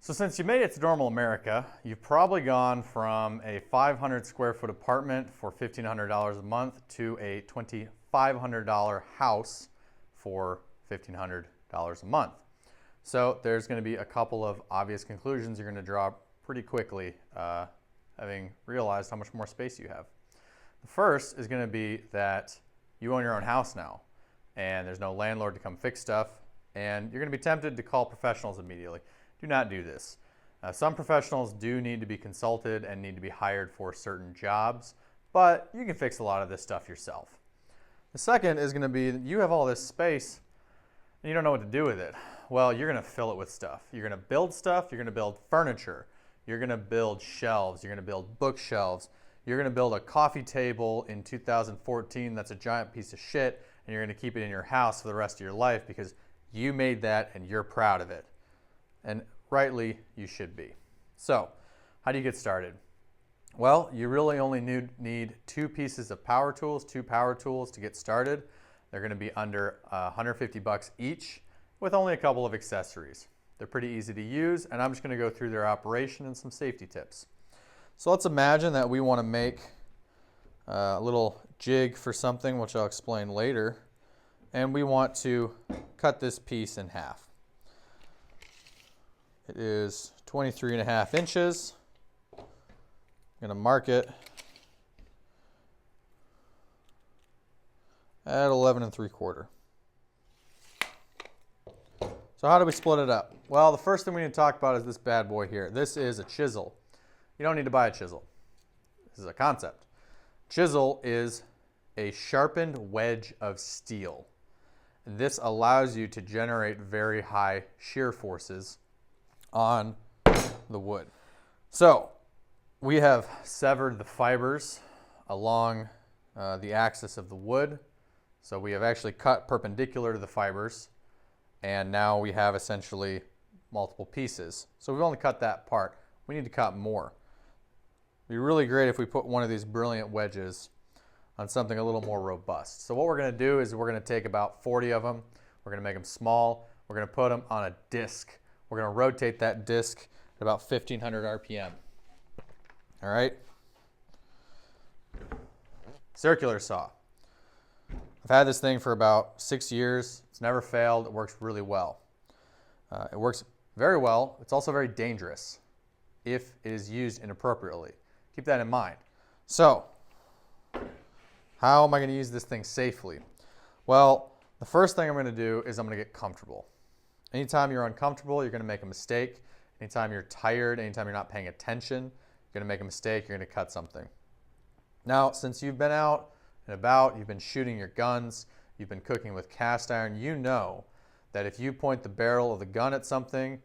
So since you made it to normal America, you've probably gone from a 500 square foot apartment for $1,500 a month to a $2,500 house for $1,500 a month. So there's going to be a couple of obvious conclusions you're going to draw pretty quickly, having realized how much more space you have. The first is going to be that you own your own house now, and there's no landlord to come fix stuff, and you're going to be tempted to call professionals immediately. Do not do this. Some professionals do need to be consulted and need to be hired for certain jobs, but you can fix a lot of this stuff yourself. The second is going to be that you have all this space and you don't know what to do with it. Well, you're going to fill it with stuff. You're going to build stuff. You're going to build furniture. You're going to build shelves. You're going to build bookshelves. You're going to build a coffee table in 2014 that's a giant piece of shit, and you're going to keep it in your house for the rest of your life because you made that and you're proud of it. And rightly, you should be. So, how do you get started? Well, you really only need two pieces of power tools, two power tools to get started. They're going to be under $150 each with only a couple of accessories. They're pretty easy to use, and I'm just going to go through their operation and some safety tips. So let's imagine that we want to make a little jig for something, which I'll explain later, and we want to cut this piece in half. It is 23.5 inches. I'm going to mark it at 11 3/4. So how do we split it up? Well, the first thing we need to talk about is this bad boy here. This is a chisel. You don't need to buy a chisel. This is a concept. Chisel is a sharpened wedge of steel. This allows you to generate very high shear forces on the wood. So we have severed the fibers along the axis of the wood. So we have actually cut perpendicular to the fibers, and now we have essentially multiple pieces. So we've only cut that part. We need to cut more. It'd be really great if we put one of these brilliant wedges on something a little more robust. So what we're going to do is we're going to take about 40 of them. We're going to make them small. We're going to put them on a disc. We're going to rotate that disc at about 1,500 RPM. All right? Circular saw. I've had this thing for about 6 years. It's never failed. It works really well. It works very well. It's also very dangerous if it is used inappropriately. Keep that in mind. So, how am I going to use this thing safely? Well, the first thing I'm going to do is I'm going to get comfortable. Anytime you're uncomfortable, you're going to make a mistake. Anytime you're tired, anytime you're not paying attention, you're going to make a mistake, you're going to cut something. Now, since you've been out and about, you've been shooting your guns, you've been cooking with cast iron, you know that if you point the barrel of the gun at something,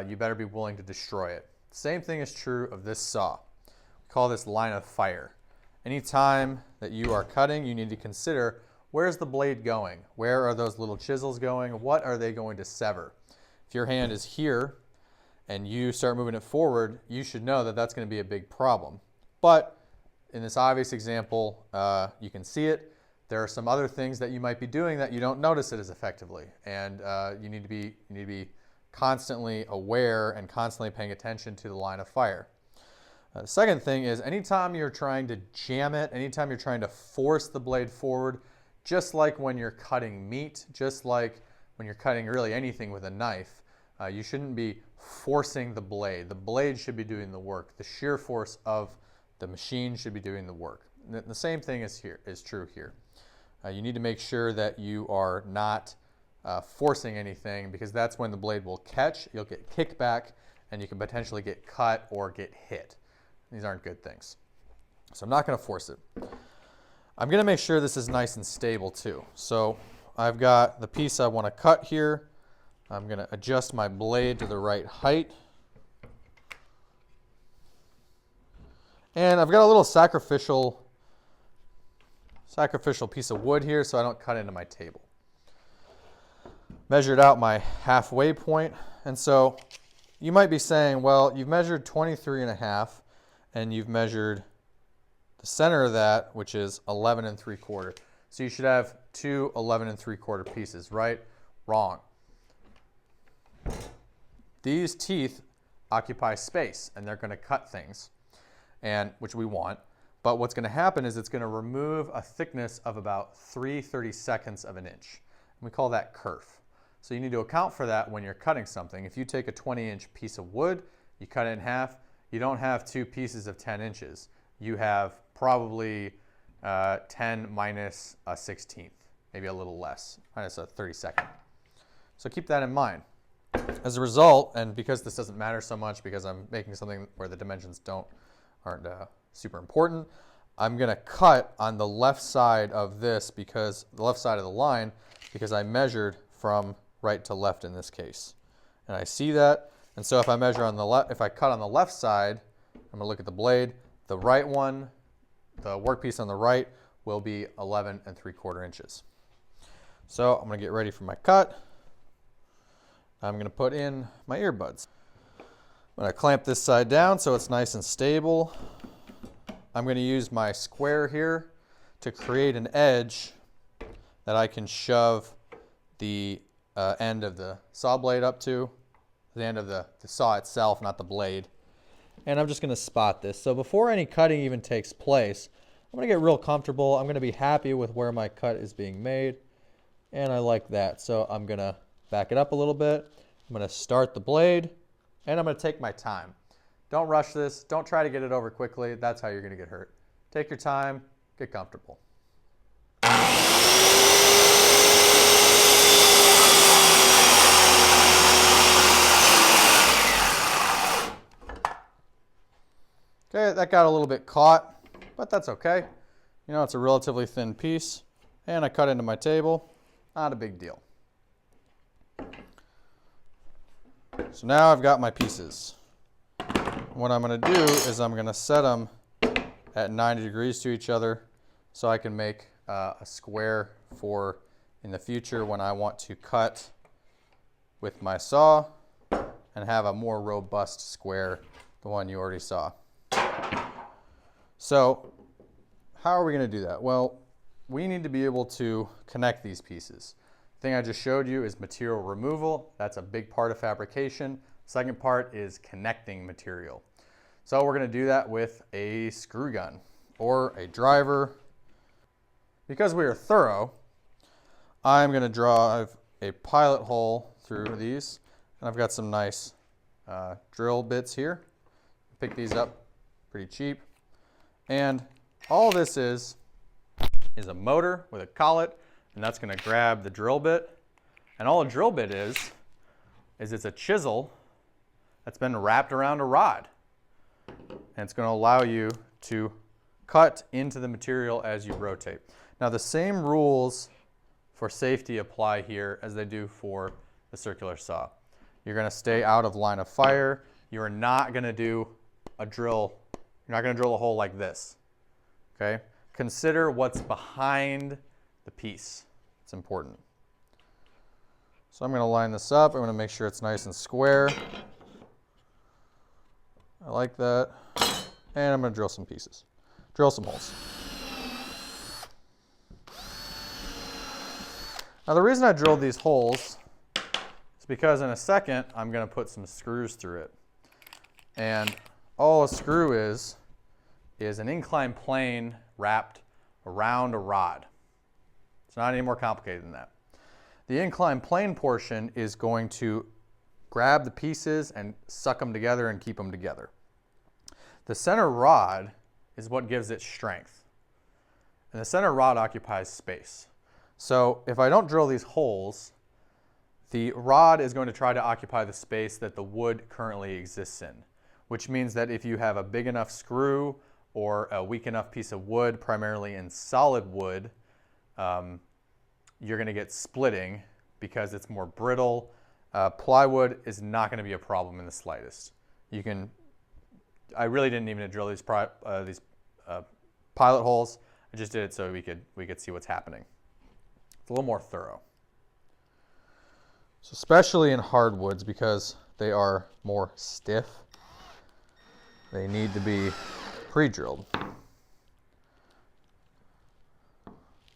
you better be willing to destroy it. Same thing is true of this saw. We call this line of fire. Anytime that you are cutting, you need to consider, where's the blade going? Where are those little chisels going? What are they going to sever? If your hand is here and you start moving it forward, you should know that that's going to be a big problem. But in this obvious example, you can see it. There are some other things that you might be doing that you don't notice it as effectively, and you need to be constantly aware and constantly paying attention to the line of fire. The second thing is anytime you're trying to jam it, anytime you're trying to force the blade forward, just like when you're cutting meat, just like when you're cutting really anything with a knife, you shouldn't be forcing the blade. The blade should be doing the work. The shear force of the machine should be doing the work. The same thing is true here. You need to make sure that you are not forcing anything, because that's when the blade will catch, you'll get kickback, and you can potentially get cut or get hit. These aren't good things. So I'm not going to force it. I'm going to make sure this is nice and stable too. So I've got the piece I want to cut here. I'm going to adjust my blade to the right height. And I've got a little sacrificial piece of wood here so I don't cut into my table. Measured out my halfway point, and so you might be saying, well, you've measured 23.5 and you've measured the center of that, which is 11 3/4. So you should have two 11 3/4 pieces, right? Wrong. These teeth occupy space and they're going to cut things, and which we want. But what's going to happen is it's going to remove a thickness of about 3/32 of an inch. And we call that kerf. So you need to account for that when you're cutting something. If you take a 20-inch piece of wood, you cut it in half, you don't have two pieces of 10 inches. You have probably 10 minus a 16th, maybe a little less, minus a 32nd. So keep that in mind. As a result, and because this doesn't matter so much because I'm making something where the dimensions aren't super important, I'm going to cut on the left side of this, because the left side of the line, because I measured from right to left in this case. And I see that. And so if I measure on the left, if I cut on the left side, I'm going to look at the blade. The right one, the workpiece on the right, will be 11 3/4 inches. So I'm going to get ready for my cut. I'm going to put in my earbuds. I'm going to clamp this side down so it's nice and stable. I'm going to use my square here to create an edge that I can shove the end of the saw blade up to, the end of the saw itself, not the blade. And I'm just going to spot this. So before any cutting even takes place, I'm going to get real comfortable. I'm going to be happy with where my cut is being made. And I like that. So I'm going to back it up a little bit. I'm going to start the blade, and I'm going to take my time. Don't rush this. Don't try to get it over quickly. That's how you're going to get hurt. Take your time. Get comfortable. Okay, that got a little bit caught, but that's okay. You know, it's a relatively thin piece, and I cut into my table. Not a big deal. So now I've got my pieces. What I'm going to do is I'm going to set them at 90 degrees to each other so I can make a square for in the future when I want to cut with my saw and have a more robust square, the one you already saw. So how are we going to do that? Well, we need to be able to connect these pieces. The thing I just showed you is material removal. That's a big part of fabrication. Second part is connecting material. So we're going to do that with a screw gun or a driver. Because we are thorough, I'm going to drive a pilot hole through these. And I've got some nice drill bits here. Pick these up pretty cheap. And all this is a motor with a collet, and that's going to grab the drill bit. And all a drill bit is it's a chisel that's been wrapped around a rod. And it's going to allow you to cut into the material as you rotate. Now the same rules for safety apply here as they do for the circular saw. You're going to stay out of line of fire. You are not going to do a drill. You're not going to drill a hole like this. Okay? Consider what's behind the piece. It's important. So I'm going to line this up. I'm going to make sure it's nice and square. I like that. And I'm going to drill some pieces. Drill some holes. Now the reason I drilled these holes is because in a second I'm going to put some screws through it. And all a screw is an inclined plane wrapped around a rod. It's not any more complicated than that. The inclined plane portion is going to grab the pieces and suck them together and keep them together. The center rod is what gives it strength. And the center rod occupies space. So if I don't drill these holes, the rod is going to try to occupy the space that the wood currently exists in, which means that if you have a big enough screw or a weak enough piece of wood, primarily in solid wood, you're going to get splitting because it's more brittle. Plywood is not going to be a problem in the slightest. I really didn't even drill these pilot holes. I just did it so we could see what's happening. It's a little more thorough. So especially in hardwoods, because they are more stiff, they need to be pre-drilled.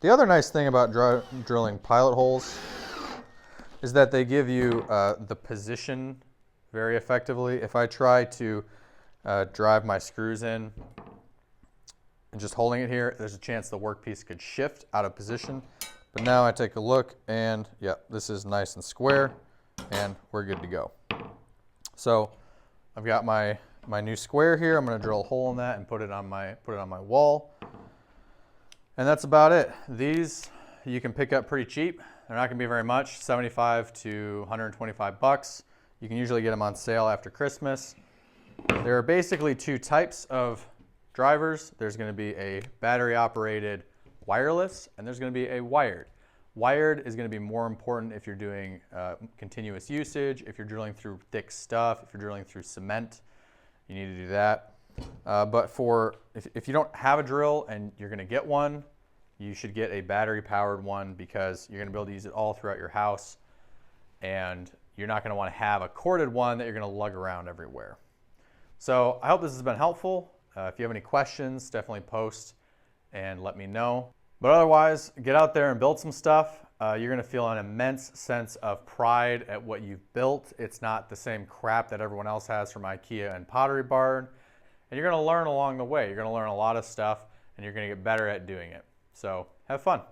The other nice thing about drilling pilot holes is that they give you the position very effectively. If I try to drive my screws in and just holding it here, there's a chance the workpiece could shift out of position. But now I take a look and yeah, this is nice and square and we're good to go. So I've got my new square here. I'm going to drill a hole in that and put it on my wall. And that's about it. These you can pick up pretty cheap. They're not going to be very much, 75 to 125 bucks. You can usually get them on sale after Christmas. There are basically two types of drivers. There's going to be a battery operated wireless and there's going to be a wired. Wired is going to be more important if you're doing continuous usage, if you're drilling through thick stuff, if you're drilling through cement, you need to do that. But if you don't have a drill and you're going to get one, you should get a battery powered one because you're going to be able to use it all throughout your house and you're not going to want to have a corded one that you're going to lug around everywhere. So I hope this has been helpful. If you have any questions, definitely post and let me know. But otherwise, get out there and build some stuff. You're going to feel an immense sense of pride at what you've built. It's not the same crap that everyone else has from IKEA and Pottery Barn. And you're going to learn along the way. You're going to learn a lot of stuff and you're going to get better at doing it. So have fun.